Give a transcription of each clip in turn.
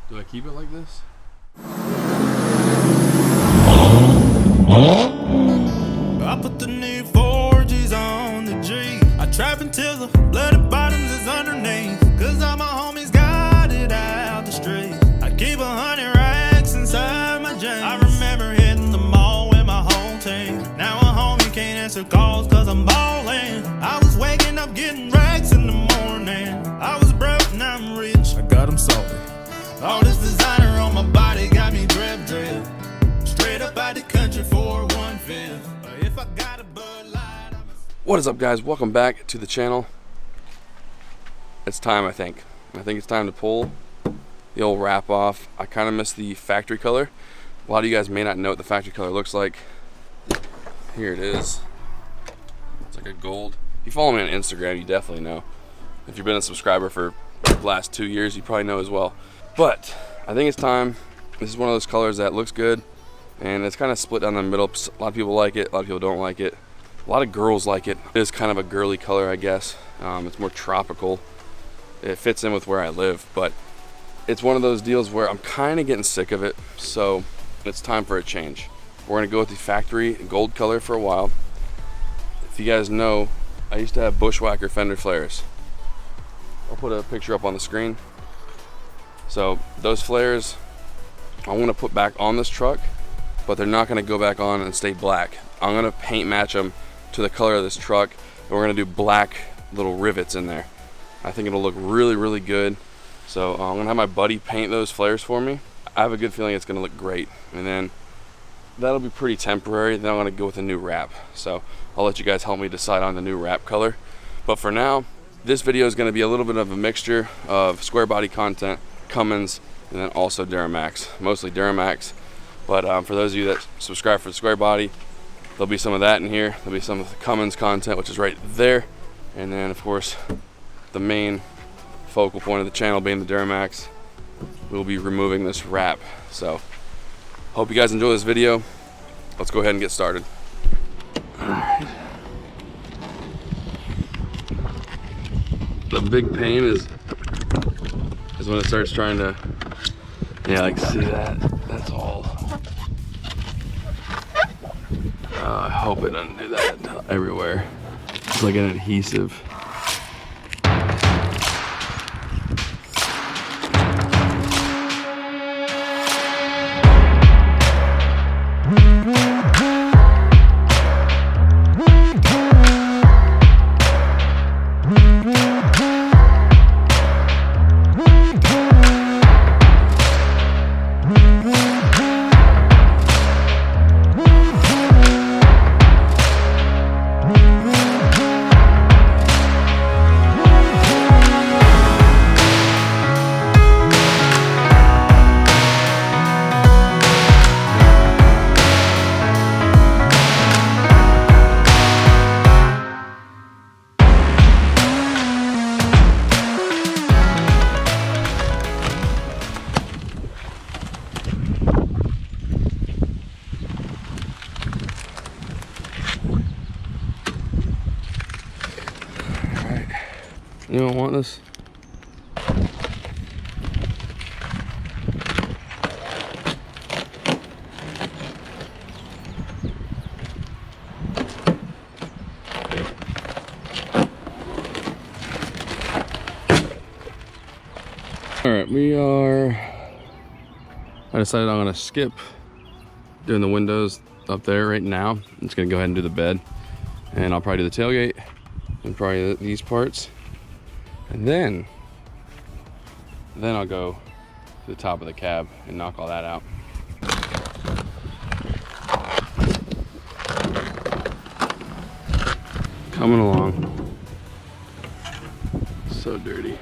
Do I keep it like this? I put the new 4Gs on the G. I trap until the bloody bottoms is underneath. Cause all my homies got it out the street. I keep 100 racks inside my jeans. I remember hitting the mall with my whole team. Now a homie can't answer calls cause I'm ballin'. I was waking up getting racks in the morning. I was broke, now I'm rich. I got 'em salty. All this designer on my body got me drip. Straight up out the country for 1/5. If I got a Bud Light, What is up, guys? Welcome back to the channel. It's time, I think it's time to pull the old wrap off. I kind of miss the factory color. A lot of you guys may not know what the factory color looks like. Here it is. It's like a gold. If you follow me on Instagram, you definitely know. If you've been a subscriber for the last 2 years, you probably know as well. But I think it's time. This is one of those colors that looks good, and it's kind of split down the middle. A lot of people like it, a lot of people don't like it. A lot of girls like it. It is kind of a girly color, I guess. It's more tropical. It fits in with where I live, but it's one of those deals where I'm kind of getting sick of it, so it's time for a change. We're gonna go with the factory gold color for a while. If you guys know, I used to have Bushwhacker fender flares. I'll put a picture up on the screen. So those flares I want to put back on this truck, but they're not going to go back on and stay black. I'm going to paint match them to the color of this truck, and we're going to do black little rivets in there. I think it'll look really, really good. So I'm going to have my buddy paint those flares for me. I have a good feeling it's going to look great, and then that'll be pretty temporary. Then I'm going to go with a new wrap. So I'll let you guys help me decide on the new wrap color. But for now, this video is going to be a little bit of a mixture of square body content, Cummins, and then also Duramax, mostly Duramax. But for those of you that subscribe for the square body, there'll be some of that in here. There'll be some of the Cummins content, which is right there. And then of course, the main focal point of the channel being the Duramax. We'll be removing this wrap. So hope you guys enjoy this video. Let's go ahead and get started. All right. The big pain is when it starts trying to, yeah, like, see that? That's all. I hope it doesn't do that everywhere. It's like an adhesive. You don't want this? All right, I decided I'm gonna skip doing the windows up there right now. I'm just gonna go ahead and do the bed, and I'll probably do the tailgate and probably these parts. And then I'll go to the top of the cab and knock all that out. Coming along. So dirty.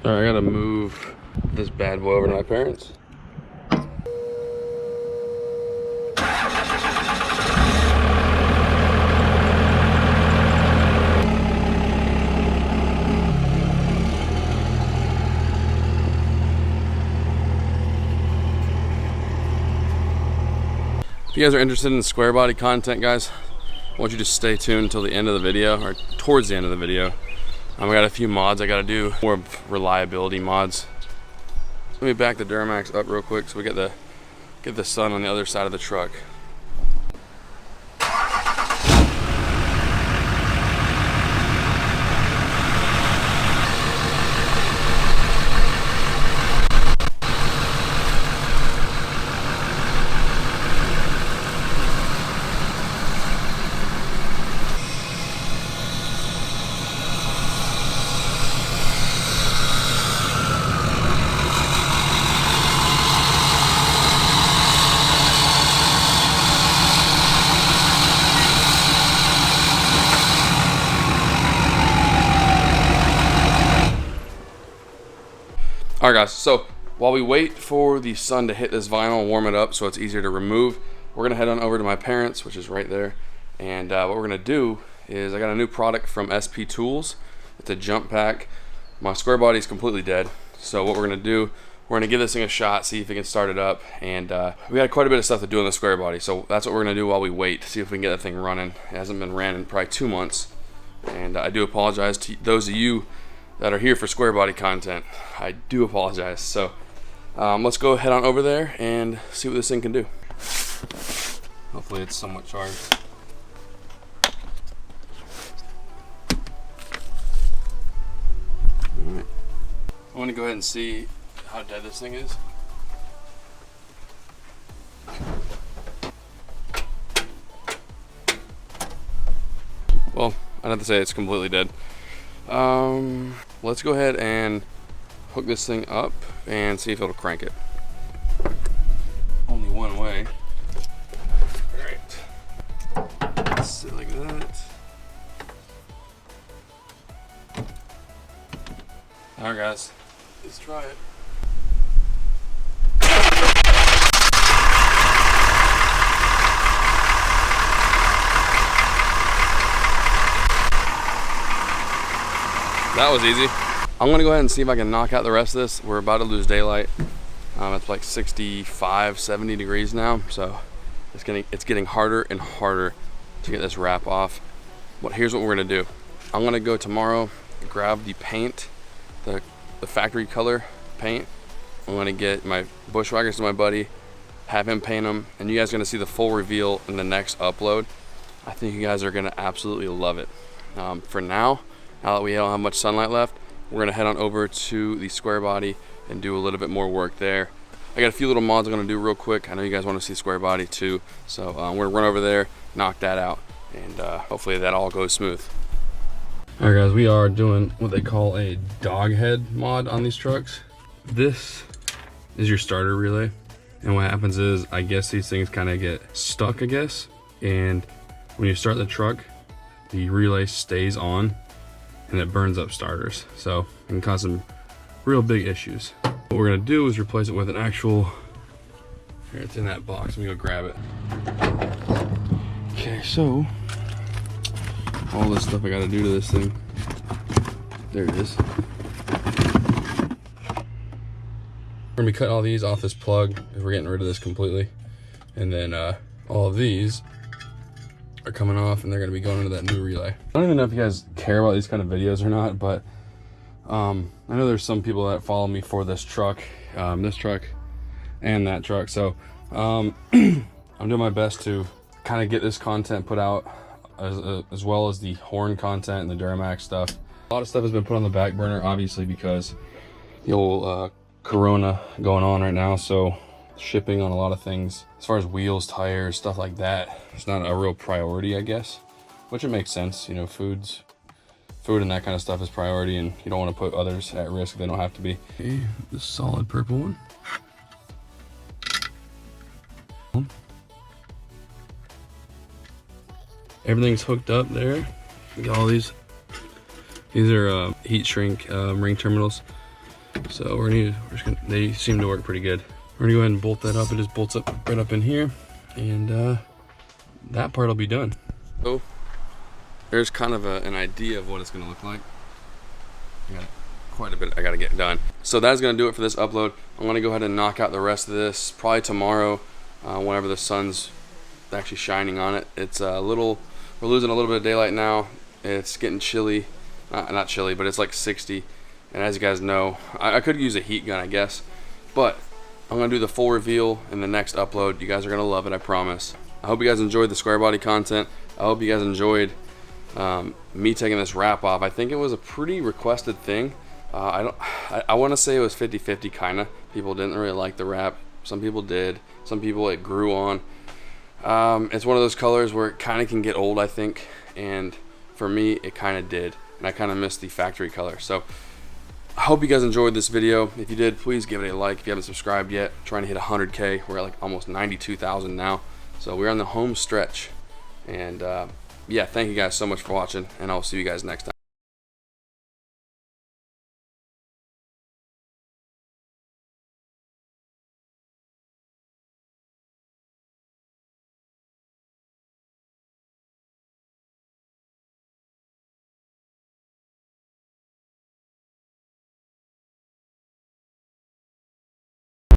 All right, I gotta move this bad boy over to my parents. If you guys are interested in square body content, guys, I want you to stay tuned until the end of the video, or towards the end of the video. I got a few mods I gotta do, more reliability mods. Let me back the Duramax up real quick so we get the sun on the other side of the truck. Alright guys, so while we wait for the sun to hit this vinyl and warm it up so it's easier to remove, we're gonna head on over to my parents', which is right there. And what we're gonna do is, I got a new product from SP Tools. It's a jump pack. My square body is completely dead. So what we're gonna do, we're gonna give this thing a shot, see if it can start it up. And we got quite a bit of stuff to do on the square body. So that's what we're gonna do while we wait, see if we can get that thing running. It hasn't been ran in probably 2 months. And I do apologize to those of you that are here for square body content. I do apologize. So let's go head on over there and see what this thing can do. Hopefully it's somewhat charged. All right. I want to go ahead and see how dead this thing is. Well, I'd have to say it's completely dead. Let's go ahead and hook this thing up and see if it'll crank it. Only one way. Alright. Let's sit like that. Alright guys, let's try it. That was easy. I'm gonna go ahead and see if I can knock out the rest of this. We're about to lose daylight. It's like 65, 70 degrees now, so it's getting harder and harder to get this wrap off. But here's what we're gonna do. I'm gonna go tomorrow, grab the paint, the factory color paint. I'm gonna get my bushwhackers to my buddy, have him paint them, and you guys are gonna see the full reveal in the next upload. I think you guys are gonna absolutely love it. For now that we don't have much sunlight left, we're gonna head on over to the square body and do a little bit more work there. I got a few little mods I'm gonna do real quick. I know you guys wanna see square body too. So we're gonna run over there, knock that out, and hopefully that all goes smooth. All right guys, we are doing what they call a dog head mod on these trucks. This is your starter relay. And what happens is, I guess these things kind of get stuck, I guess. And when you start the truck, the relay stays on and it burns up starters. So it can cause some real big issues. What we're gonna do is replace it with an actual, here, it's in that box, let me go grab it. Okay, so all this stuff I gotta do to this thing. There it is. We're gonna be cutting all these off this plug because we're getting rid of this completely. And then all of these are coming off and they're gonna be going into that new relay. I don't even know if you guys care about these kind of videos or not, but I know there's some people that follow me for this truck and that truck. So I'm doing my best to kind of get this content put out as well as the horn content and the Duramax stuff. A lot of stuff has been put on the back burner, obviously, because the old Corona going on right now. So shipping on a lot of things as far as wheels, tires, stuff like that, it's not a real priority, I guess, which it makes sense. You know, food and that kind of stuff is priority, and you don't want to put others at risk if they don't have to be. Okay, the solid purple one. Everything's hooked up there. We got all these are heat shrink ring terminals. So they seem to work pretty good. We're gonna go ahead and bolt that up. It just bolts up right up in here, and that part will be done. So there's kind of an idea of what it's gonna look like. I got quite a bit I gotta get done. So that's gonna do it for this upload. I'm gonna go ahead and knock out the rest of this probably tomorrow, whenever the sun's actually shining on it. It's a little, we're losing a little bit of daylight now. It's getting chilly, not chilly, but it's like 60. And as you guys know, I could use a heat gun, I guess, but I'm gonna do the full reveal in the next upload. You guys are gonna love it, I promise. I hope you guys enjoyed the square body content. I hope you guys enjoyed me taking this wrap off. I think it was a pretty requested thing. I want to say it was 50-50 kind of. People didn't really like the wrap. Some people did. Some people it grew on. It's one of those colors where it kind of can get old, I think. And for me, it kind of did. And I kind of missed the factory color. So I hope you guys enjoyed this video. If you did, please give it a like. If you haven't subscribed yet, I'm trying to hit 100K. We're at like almost 92,000 now. So we're on the home stretch. And yeah, thank you guys so much for watching. And I'll see you guys next time.